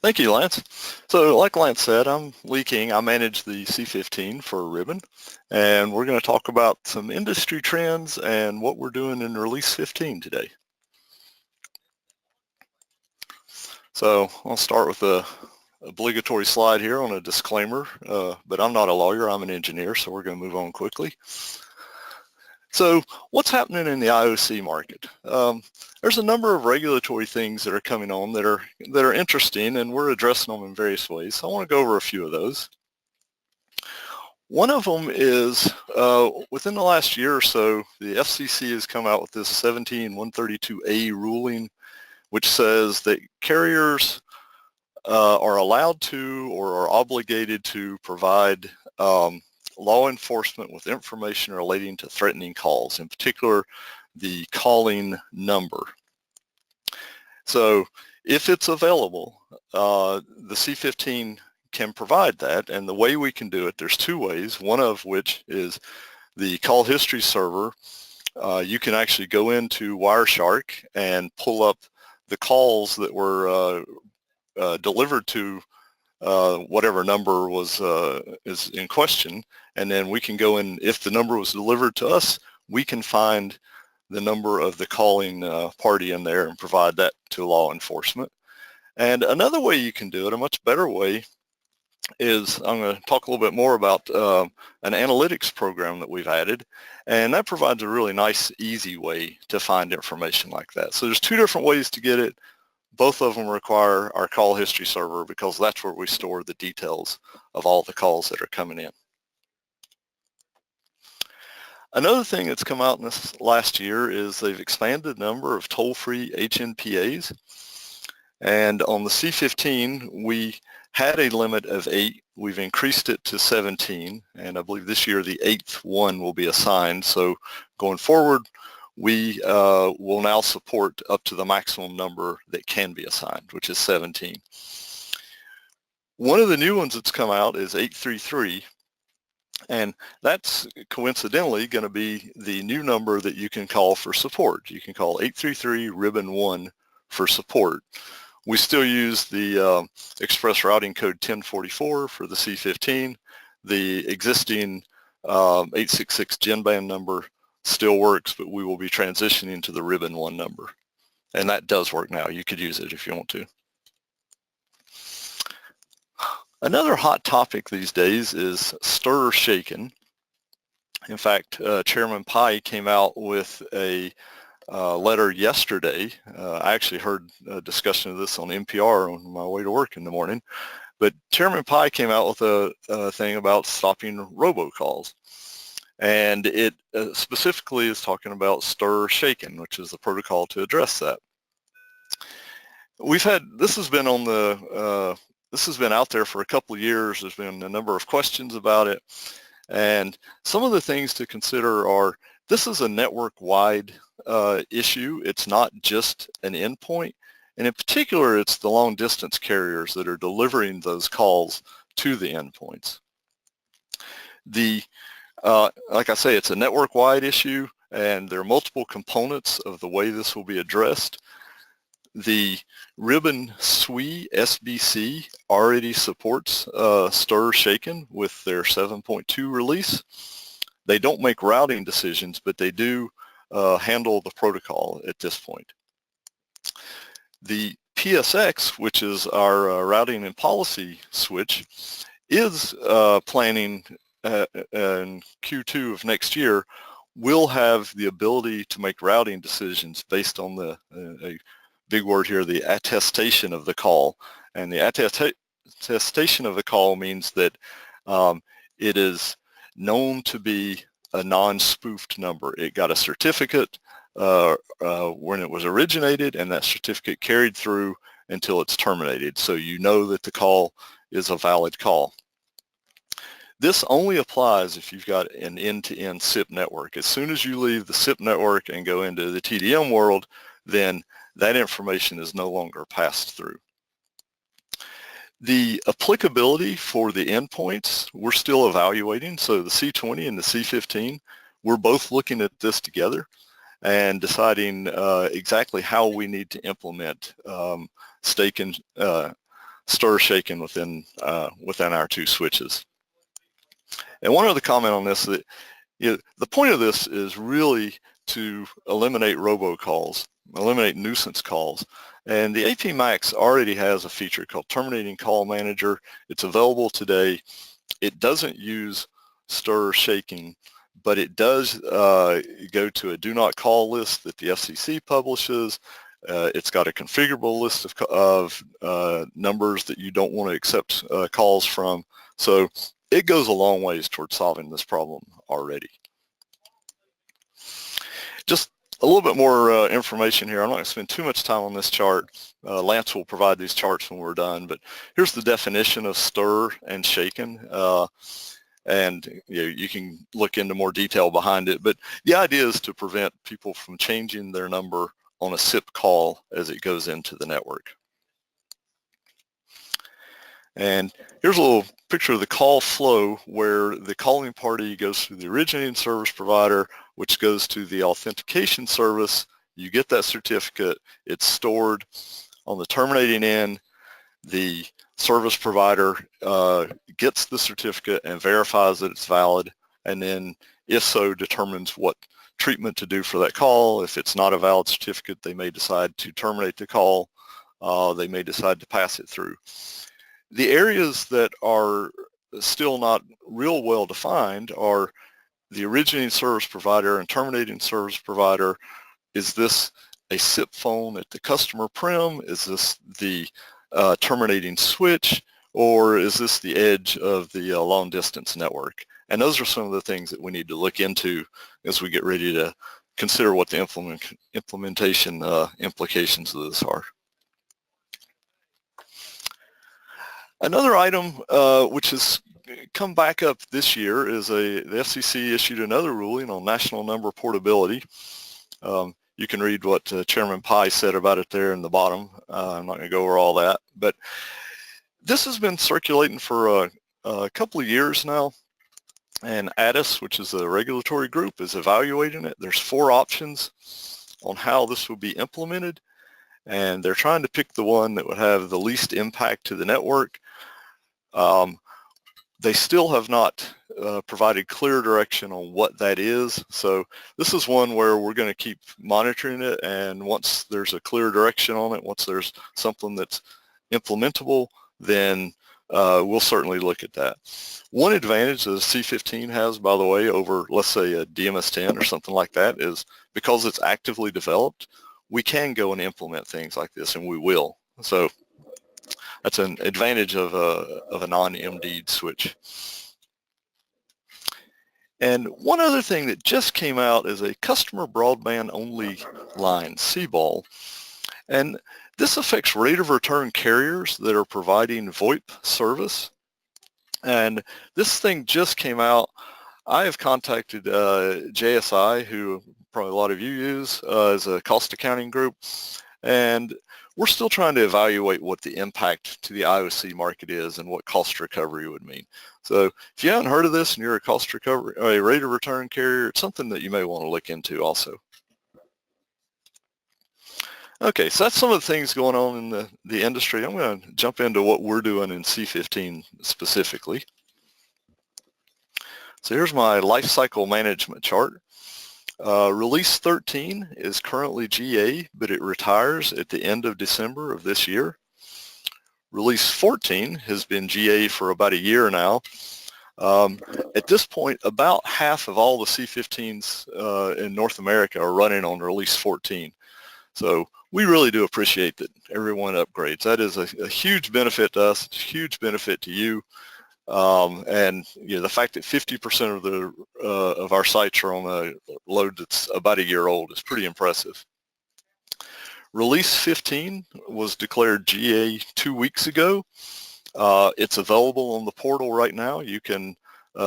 Thank you, Lance. So like Lance said, I'm Lee King. I manage the C15 for Ribbon, and we're going to talk about some industry trends and what we're doing in Release 15 today. So I'll start with the obligatory slide here on a disclaimer, but I'm not a lawyer, I'm an engineer, so we're going to move on quickly. So what's happening in the IOC market? There's a number of regulatory things that are coming on that are interesting, and we're addressing them in various ways. So I want to go over a few of those. One of them is within the last year or so, the FCC has come out with this 17132A ruling, which says that carriers are allowed to or are obligated to provide law enforcement with information relating to threatening calls, in particular the calling number. So if it's available, the C15 can provide that, and the way we can do it, there's two ways, one of which is the call history server. You can actually go into Wireshark and pull up the calls that were delivered to whatever number is in question, and then we can go in, if the number was delivered to us, we can find the number of the calling party in there and provide that to law enforcement. And another way you can do it, a much better way, is I'm going to talk a little bit more about an analytics program that we've added, and that provides a really nice, easy way to find information like that. So there's two different ways to get it. Both of them require our call history server because that's where we store the details of all the calls that are coming in. Another thing that's come out in this last year is they've expanded the number of toll-free HNPAs. And on the C15, we had a limit of 8. We've increased it to 17, and I believe this year the 8th one will be assigned. So going forward, we will now support up to the maximum number that can be assigned, which is 17. One of the new ones that's come out is 833, and that's coincidentally going to be the new number that you can call for support. You can call 833 ribbon 1 for support. We still use the express routing code 1044 for the C15. The existing 866 gen band number still works, but we will be transitioning to the ribbon 1 number. And that does work now. You could use it if you want to. Another hot topic these days is stir or shaken. In fact, Chairman Pai came out with a letter yesterday. I actually heard a discussion of this on NPR on my way to work in the morning. But Chairman Pai came out with a thing about stopping robocalls. And it specifically is talking about stir or shaken, which is the protocol to address that. This has been on the this has been out there for a couple of years. There's been a number of questions about it. And some of the things to consider are, this is a network-wide issue. It's not just an endpoint. And in particular, it's the long-distance carriers that are delivering those calls to the endpoints. Like I say, it's a network-wide issue, and there are multiple components of the way this will be addressed. The Ribbon SWE SBC already supports stir shaken with their 7.2 release. They don't make routing decisions, but they do handle the protocol at this point. The PSX, which is our routing and policy switch, is planning in Q2 of next year, will have the ability to make routing decisions based on the a big word here, the attestation of the call. And the attestation of the call means that it is known to be a non-spoofed number. It got a certificate when it was originated, and that certificate carried through until it's terminated. So you know that the call is a valid call. This only applies if you've got an end-to-end SIP network. As soon as you leave the SIP network and go into the TDM world, then that information is no longer passed through. The applicability for the endpoints, we're still evaluating. So the C20 and the C15, we're both looking at this together and deciding exactly how we need to implement stir shaken within our two switches. And one other comment on this, that the point of this is really to eliminate robocalls, eliminate nuisance calls. And the AP Max already has a feature called Terminating Call Manager. It's available today. It doesn't use stir shaking, but it does go to a do not call list that the FCC publishes. It's got a configurable list of numbers that you don't want to accept calls from. So it goes a long ways towards solving this problem already. Just a little bit more information here. I'm not going to spend too much time on this chart. Lance will provide these charts when we're done, but here's the definition of stir and shaken. And you can look into more detail behind it, but the idea is to prevent people from changing their number on a SIP call as it goes into the network. And here's a little picture of the call flow where the calling party goes through the originating service provider, which goes to the authentication service. You get that certificate, it's stored on the terminating end. The service provider gets the certificate and verifies that it's valid, and then if so, determines what treatment to do for that call. If it's not a valid certificate, they may decide to terminate the call. They may decide to pass it through. The areas that are still not real well defined are the originating service provider and terminating service provider. Is this a SIP phone at the customer prim? Is this the terminating switch, or is this the edge of the long distance network? And those are some of the things that we need to look into as we get ready to consider what the implementation implications of this are. Another item which has come back up this year is the FCC issued another ruling on national number portability. You can read what Chairman Pai said about it there in the bottom. I'm not going to go over all that, but this has been circulating for a couple of years now, and ADIS, which is a regulatory group, is evaluating it. There's 4 options on how this will be implemented, and they're trying to pick the one that would have the least impact to the network. They still have not provided clear direction on what that is. So this is one where we're going to keep monitoring it, and once there's a clear direction on it, once there's something that's implementable, then we'll certainly look at that. One advantage that C15 has, by the way, over, let's say, a DMS10 or something like that, is because it's actively developed, we can go and implement things like this, and we will. So that's an advantage of a non-MD'd switch. And one other thing that just came out is a customer broadband only line, CBOL. And this affects rate of return carriers that are providing VoIP service. And this thing just came out. I have contacted JSI, who probably a lot of you use as a cost accounting group, and we're still trying to evaluate what the impact to the IOC market is and what cost recovery would mean. So if you haven't heard of this and you're a cost recovery or a rate of return carrier, it's something that you may want to look into also. Okay, so that's some of the things going on in the industry. I'm going to jump into what we're doing in C15 specifically. So here's my life cycle management chart. Release 13 is currently GA, but it retires at the end of December of this year. Release 14 has been GA for about a year now. At this point, about half of all the C15s in North America are running on Release 14. So we really do appreciate that everyone upgrades. That is a huge benefit to us, it's a huge benefit to you. And the fact that 50% of our sites are on a load that's about a year old is pretty impressive. Release 15 was declared GA 2 weeks ago. It's available on the portal right now. You can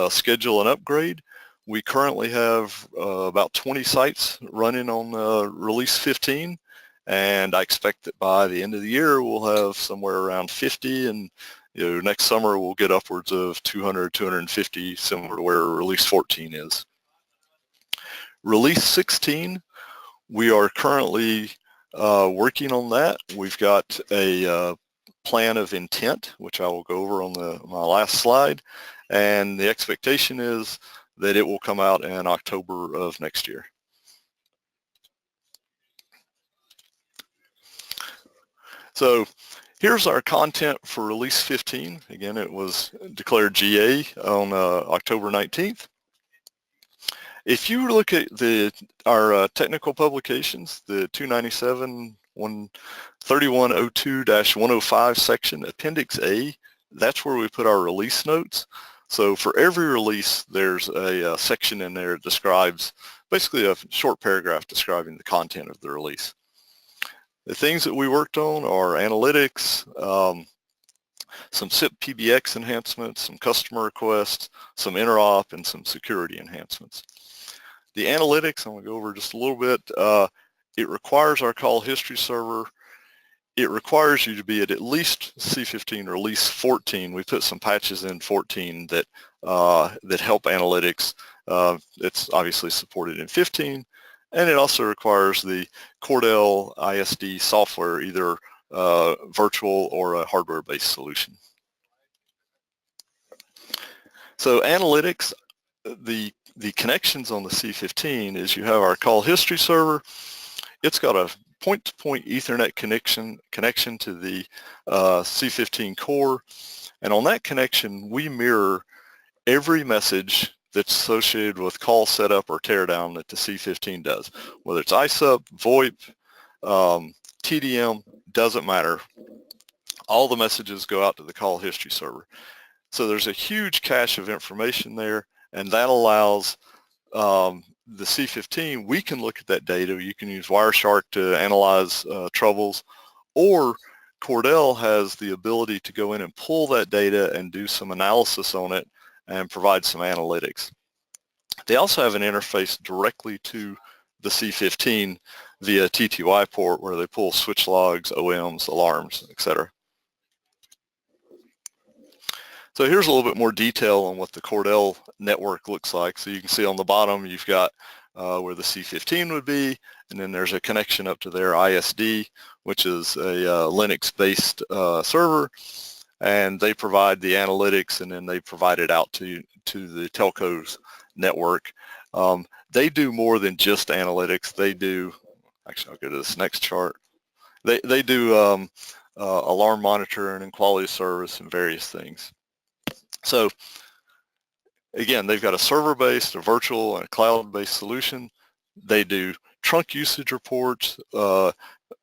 schedule an upgrade. We currently have about 20 sites running on Release 15, and I expect that by the end of the year we'll have somewhere around 50, and next summer we'll get upwards of 200, 250, similar to where Release 14 is. Release 16, we are currently working on that. We've got a plan of intent, which I will go over on my last slide, and the expectation is that it will come out in October of next year. So here's our content for Release 15. Again, it was declared GA on October 19th. If you look at our technical publications, the 297, 3102-105 section, Appendix A, that's where we put our release notes. So for every release, there's a section in there that describes, basically a short paragraph describing the content of the release. The things that we worked on are analytics, some SIP PBX enhancements, some customer requests, some interop, and some security enhancements. The analytics, I'm going to go over just a little bit. It requires our call history server. It requires you to be at least C15 Release 14. We put some patches in 14 that help analytics. It's obviously supported in 15, and it also requires the Cordell ISD software, either virtual or a hardware-based solution. So analytics, the connections on the C15 is you have our call history server. It's got a point-to-point Ethernet connection to the C15 core, and on that connection we mirror every message that's associated with call setup or teardown that the C15 does. Whether it's ISUP, VoIP, TDM, doesn't matter. All the messages go out to the call history server. So there's a huge cache of information there, and that allows the C15, we can look at that data. You can use Wireshark to analyze troubles, or Cordell has the ability to go in and pull that data and do some analysis on it and provide some analytics. They also have an interface directly to the C15 via TTY port where they pull switch logs, OMs, alarms, etc. So here's a little bit more detail on what the Cordell network looks like. So you can see on the bottom you've got where the C15 would be, and then there's a connection up to their ISD, which is a Linux-based server, and they provide the analytics, and then they provide it out to the telco's network. They do more than just analytics. They do, actually I'll go to this next chart. They do alarm monitoring and quality of service and various things. So again, they've got a server-based, a virtual, and a cloud-based solution. They do trunk usage reports,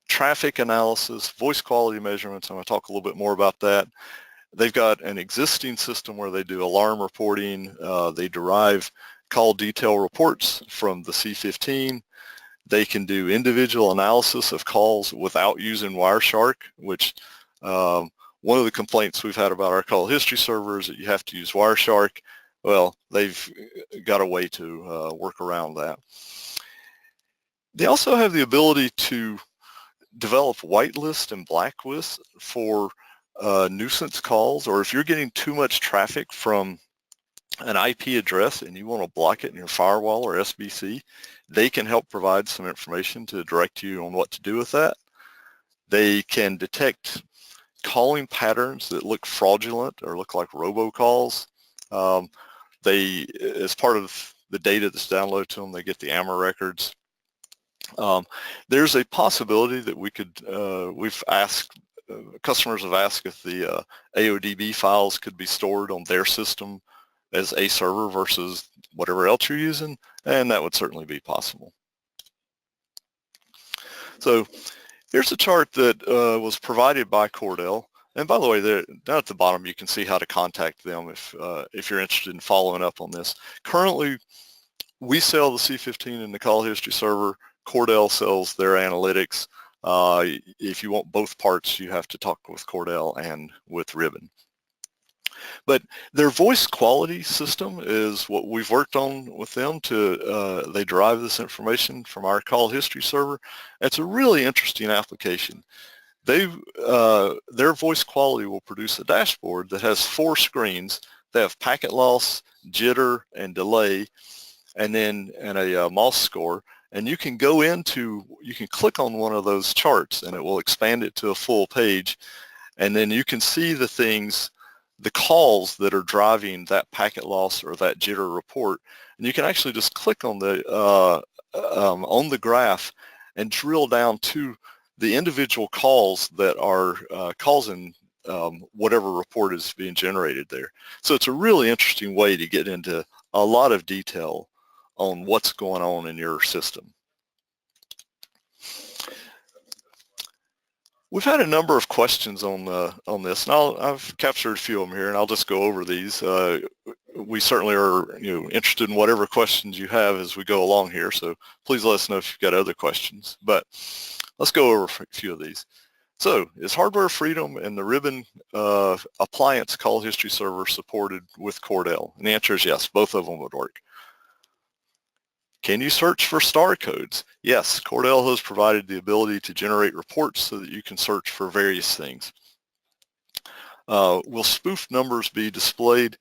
traffic analysis, voice quality measurements. I'm going to talk a little bit more about that. They've got an existing system where they do alarm reporting. They derive call detail reports from the C15. They can do individual analysis of calls without using Wireshark, which one of the complaints we've had about our call history server is that you have to use Wireshark. Well, they've got a way to work around that. They also have the ability to develop whitelist and blacklist for nuisance calls, or if you're getting too much traffic from an IP address and you want to block it in your firewall or SBC, they can help provide some information to direct you on what to do with that. They can detect calling patterns that look fraudulent or look like robocalls. They, as part of the data that's downloaded to them, they get the AMR records. There's a possibility that we could, we've asked, customers have asked if the AODB files could be stored on their system as a server versus whatever else you're using, and that would certainly be possible. So here's a chart that was provided by Cordell. And by the way, there, down at the bottom, you can see how to contact them if you're interested in following up on this. Currently, we sell the C15 in the call history server. Cordell sells their analytics. If you want both parts, you have to talk with Cordell and with Ribbon. But their voice quality system is what we've worked on with them to, they derive this information from our call history server. It's a really interesting application. Their voice quality will produce a dashboard that has 4 screens. They have packet loss, jitter, and delay, and then a MOS score. And you can go into, you can click on one of those charts and it will expand it to a full page. And then you can see the things, the calls that are driving that packet loss or that jitter report. And you can actually just click on the graph and drill down to the individual calls that are causing whatever report is being generated there. So it's a really interesting way to get into a lot of detail on what's going on in your system. We've had a number of questions on this, and I've captured a few of them here, and I'll just go over these. We certainly are interested in whatever questions you have as we go along here, so please let us know if you've got other questions. But let's go over a few of these. So, is Hardware Freedom and the Ribbon appliance call history server supported with Cordell? And the answer is yes, both of them would work. Can you search for star codes? Yes, Cordell has provided the ability to generate reports so that you can search for various things. Will spoofed numbers be displayed?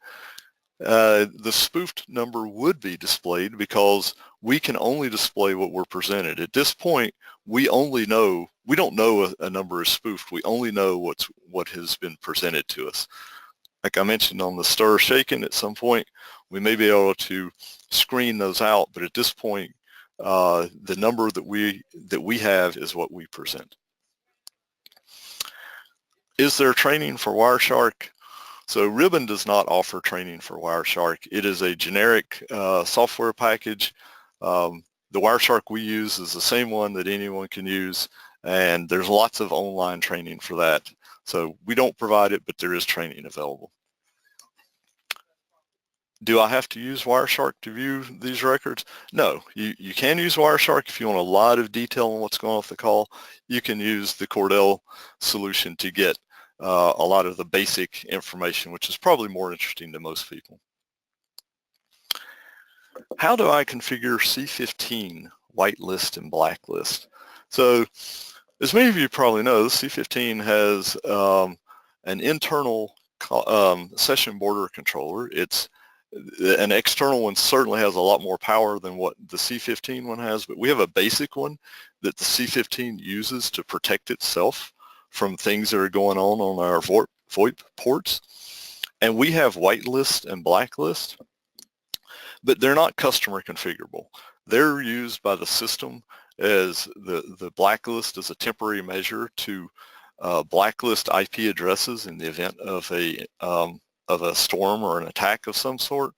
The spoofed number would be displayed because we can only display what we're presented. At this point, we don't know a number is spoofed. We only know what has been presented to us. Like I mentioned on the stir shaken, at some point, we may be able to screen those out, but at this point, the number that we have is what we present. Is there training for Wireshark? So Ribbon does not offer training for Wireshark. It is a generic software package. The Wireshark we use is the same one that anyone can use, and there's lots of online training for that. So we don't provide it, but there is training available. Do I have to use Wireshark to view these records? No, you can use Wireshark if you want a lot of detail on what's going on with the call. You can use the Cordell solution to get a lot of the basic information, which is probably more interesting to most people. How do I configure C15 whitelist and blacklist? So as many of you probably know, C15 has an internal session border controller. An external one certainly has a lot more power than what the C15 one has, but we have a basic one that the C15 uses to protect itself from things that are going on our VoIP ports. And we have whitelist and blacklist, but they're not customer configurable. They're used by the system as the blacklist as a temporary measure to blacklist IP addresses in the event of a storm or an attack of some sort,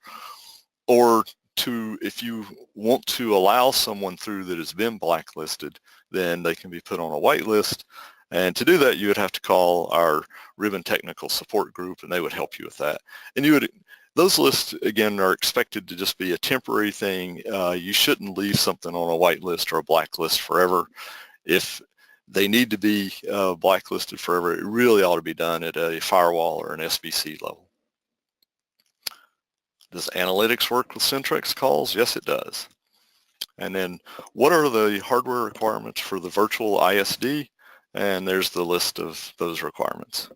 or if you want to allow someone through that has been blacklisted, then they can be put on a whitelist. And to do that, you would have to call our Ribbon technical support group, and they would help you with that. And those lists, again, are expected to just be a temporary thing. You shouldn't leave something on a whitelist or a blacklist forever. If they need to be blacklisted forever, it really ought to be done at a firewall or an SBC level. Does analytics work with Centrex calls? Yes, it does. And then what are the hardware requirements for the virtual ISD? And there's the list of those requirements.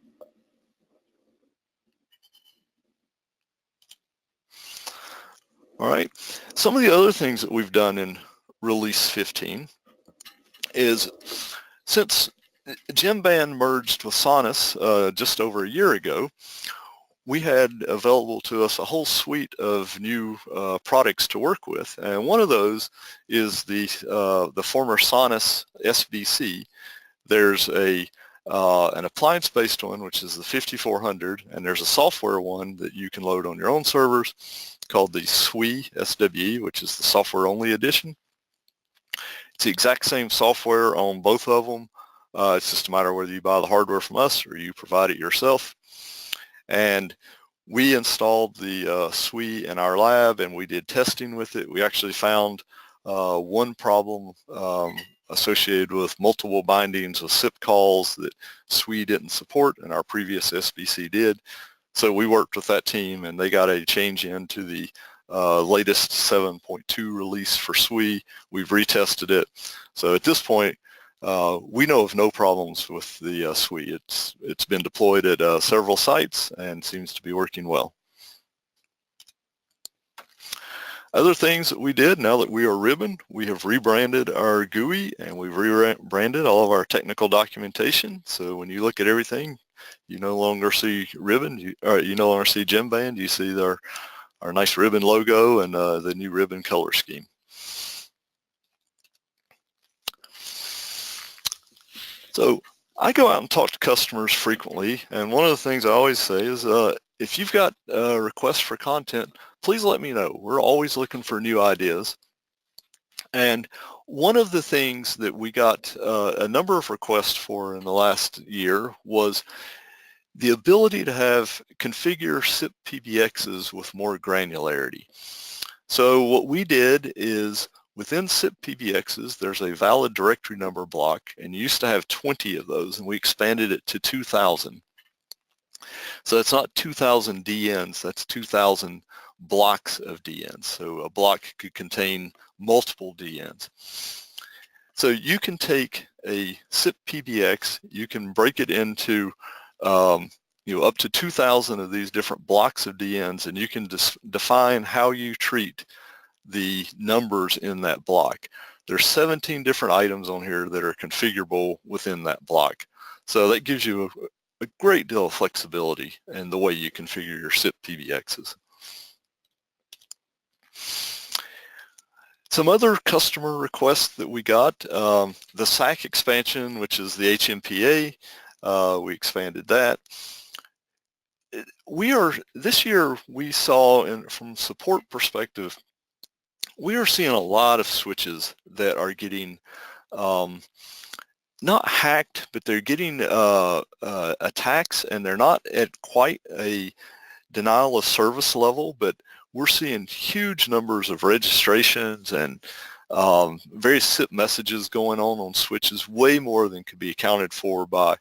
All right, some of the other things that we've done in Release 15 is, since Gemband merged with Sonus just over a year ago, we had available to us a whole suite of new products to work with, and one of those is the former Sonus SBC. There's an appliance-based one, which is the 5400, and there's a software one that you can load on your own servers called the SWE, which is the software-only edition. It's the exact same software on both of them. It's just a matter of whether you buy the hardware from us or you provide it yourself. And we installed the SWE in our lab, and we did testing with it. We actually found one problem associated with multiple bindings of SIP calls that SWE didn't support and our previous SBC did. So we worked with that team, and they got a change into the latest 7.2 release for SWE. We've retested it. So at this point, we know of no problems with the SWE. It's been deployed at several sites and seems to be working well. Other things that we did, now that we are Ribbon, we have rebranded our GUI, and we've rebranded all of our technical documentation. So when you look at everything, You no longer see ribbon, you no longer see gem band, you see our nice ribbon logo and the new ribbon color scheme. So I go out and talk to customers frequently, and one of the things I always say is if you've got requests for content, please let me know. We're always looking for new ideas. And one of the things that we got a number of requests for in the last year was the ability to configure SIP PBXs with more granularity. So what we did is within SIP PBXs, there's a valid directory number block, and you used to have 20 of those, and we expanded it to 2,000. So it's not 2,000 DNs, that's 2,000 blocks of DNs. So a block could contain multiple DNs. So you can take a SIP PBX, you can break it into up to 2,000 of these different blocks of DNs, and you can define how you treat the numbers in that block. There's 17 different items on here that are configurable within that block. So that gives you a great deal of flexibility in the way you configure your SIP PBXs. Some other customer requests that we got, the SAC expansion, which is the HNPA, we expanded that. This year we saw, from support perspective, we are seeing a lot of switches that are getting not hacked, but they're getting attacks, and they're not at quite a denial of service level, but we're seeing huge numbers of registrations and various SIP messages going on switches, way more than could be accounted for by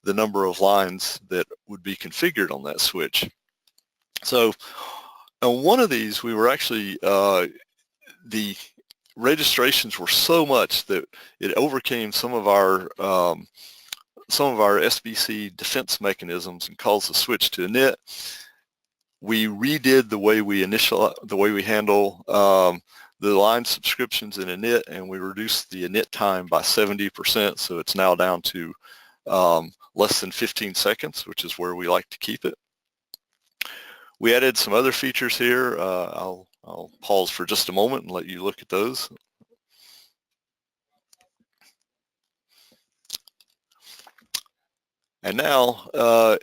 the number of lines that would be configured on that switch. So on one of these, we were actually, the registrations were so much that it overcame some of our SBC defense mechanisms and caused the switch to init. We redid the way we handle the line subscriptions in init, and we reduced the init time by 70%, so it's now down to less than 15 seconds, which is where we like to keep it. We added some other features here. I'll pause for just a moment and let you look at those. And now,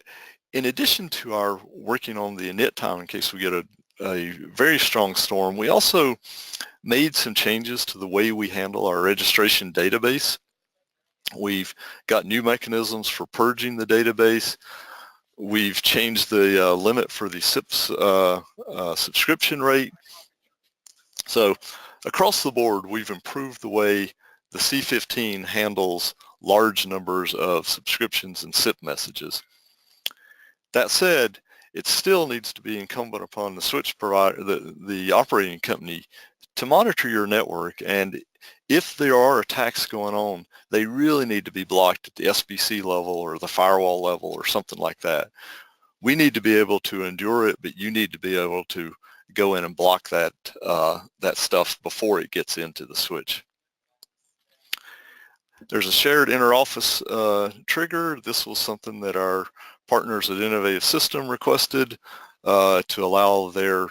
in addition to our working on the init time in case we get a very strong storm, we also made some changes to the way we handle our registration database. We've got new mechanisms for purging the database. We've changed the limit for the SIP's subscription rate. So across the board, we've improved the way the C15 handles large numbers of subscriptions and SIP messages. That said, it still needs to be incumbent upon the switch provider, the operating company, to monitor your network, and if there are attacks going on, they really need to be blocked at the SBC level or the firewall level or something like that. We need to be able to endure it, but you need to be able to go in and block that stuff before it gets into the switch. There's a shared interoffice trigger. This was something that our partners at Innovative System requested to allow their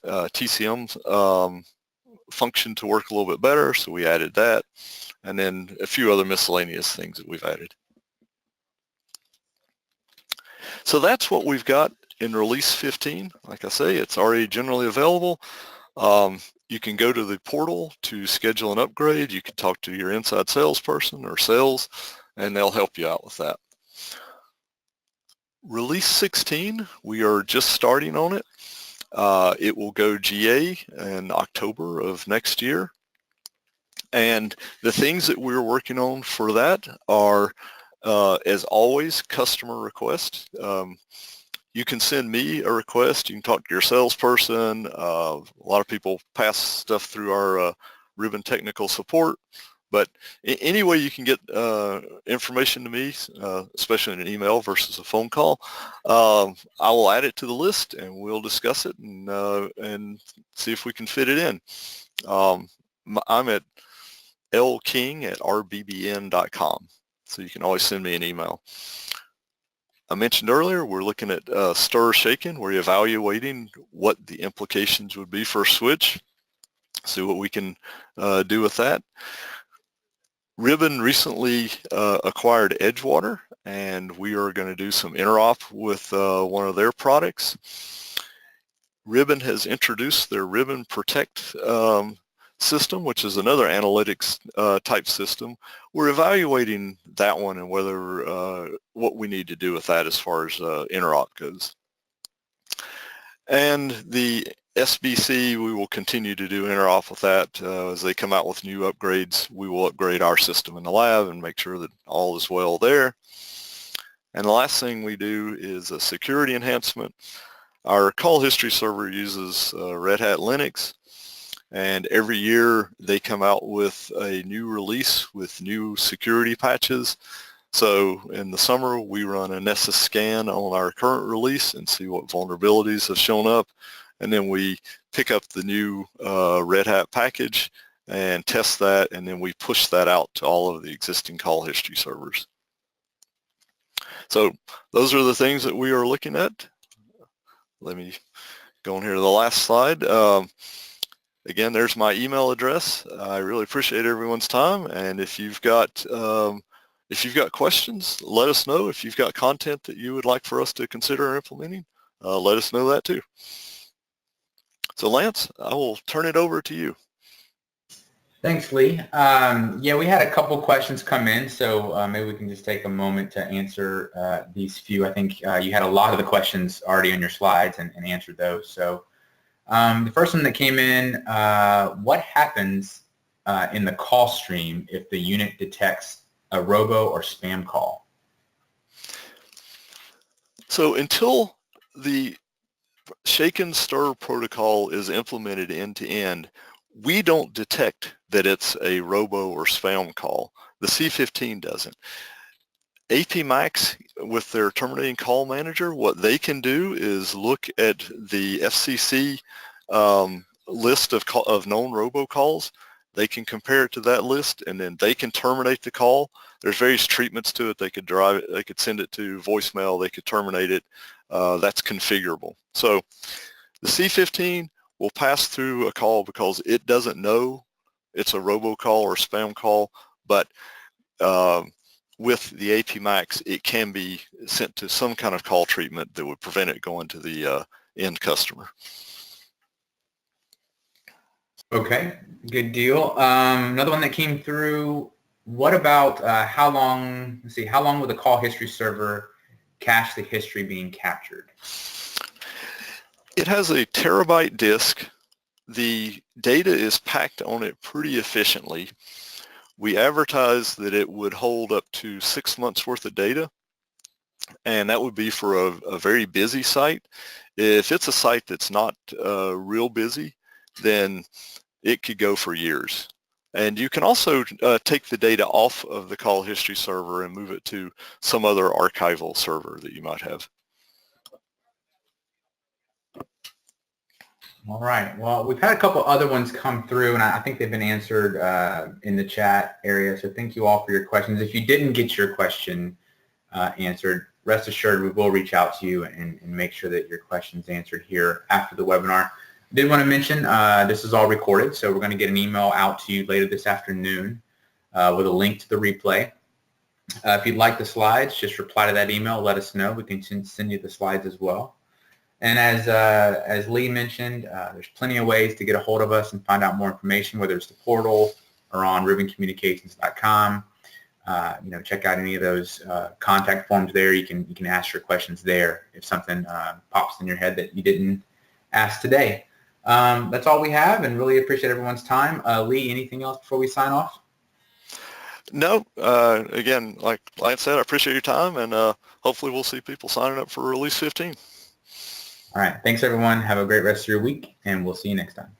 TCM function to work a little bit better, so we added that, and then a few other miscellaneous things that we've added. So that's what we've got in Release 15. Like I say, it's already generally available. You can go to the portal to schedule an upgrade. You can talk to your inside salesperson or sales, and they'll help you out with that. Release 16, we are just starting on it. It will go GA in October of next year. And the things that we're working on for that are, as always, customer requests. You can send me a request. You can talk to your salesperson. A lot of people pass stuff through our Ribbon technical support. But any way you can get information to me, especially in an email versus a phone call, I will add it to the list and we'll discuss it and see if we can fit it in. I'm at lking@rbbn.com, so you can always send me an email. I mentioned earlier, we're looking at stir shaking. We're evaluating what the implications would be for a switch, see what we can do with that. Ribbon recently acquired Edgewater, and we are going to do some interop with one of their products. Ribbon has introduced their Ribbon Protect system, which is another analytics type system. We're evaluating that one and whether what we need to do with that as far as interop goes. And the SBC, we will continue to do interop with that. As they come out with new upgrades, we will upgrade our system in the lab and make sure that all is well there. And the last thing we do is a security enhancement. Our call history server uses Red Hat Linux, and every year they come out with a new release with new security patches. So in the summer, we run a Nessus scan on our current release and see what vulnerabilities have shown up. And then we pick up the new Red Hat package and test that, and then we push that out to all of the existing call history servers. So those are the things that we are looking at. Let me go on here to the last slide. Again, there's my email address. I really appreciate everyone's time, and if you've got questions, let us know. If you've got content that you would like for us to consider implementing, let us know that too. So Lance, I will turn it over to you. Thanks, Lee. Yeah, we had a couple questions come in, so maybe we can just take a moment to answer these few. I think you had a lot of the questions already on your slides and answered those. So the first one that came in, what happens in the call stream if the unit detects a robo or spam call? So until the shake and stir protocol is implemented end to end, we don't detect that it's a robo or spam call. The C15 doesn't. AP Max, with their terminating call manager, what they can do is look at the FCC list of known robocalls. They can compare it to that list, and then they can terminate the call. There's various treatments to it. They could drive it, they could send it to voicemail, they could terminate it. That's configurable. So the C15 will pass through a call because it doesn't know it's a robocall or spam call, but with the AP Max, it can be sent to some kind of call treatment that would prevent it going to the end customer. Okay, good deal. Another one that came through, what about how long will the call history server cache the history being captured? It has a terabyte disk. The data is packed on it pretty efficiently. We advertised that it would hold up to 6 months worth of data, and that would be for a very busy site. If it's a site that's not real busy, then it could go for years. And you can also take the data off of the call history server and move it to some other archival server that you might have. All right. Well, we've had a couple other ones come through, and I think they've been answered in the chat area. So thank you all for your questions. If you didn't get your question answered, rest assured we will reach out to you and make sure that your question's answered here after the webinar. I did want to mention this is all recorded, so we're going to get an email out to you later this afternoon with a link to the replay. If you'd like the slides, just reply to that email. Let us know. We can send you the slides as well. And as Lee mentioned, there's plenty of ways to get a hold of us and find out more information, whether it's the portal or on ribbon-communications.com. Check out any of those contact forms there. You can ask your questions there if something pops in your head that you didn't ask today. That's all we have, and really appreciate everyone's time. Lee, anything else before we sign off? No. Again, like I said, I appreciate your time, and hopefully we'll see people signing up for Release 15. All right. Thanks, everyone. Have a great rest of your week, and we'll see you next time.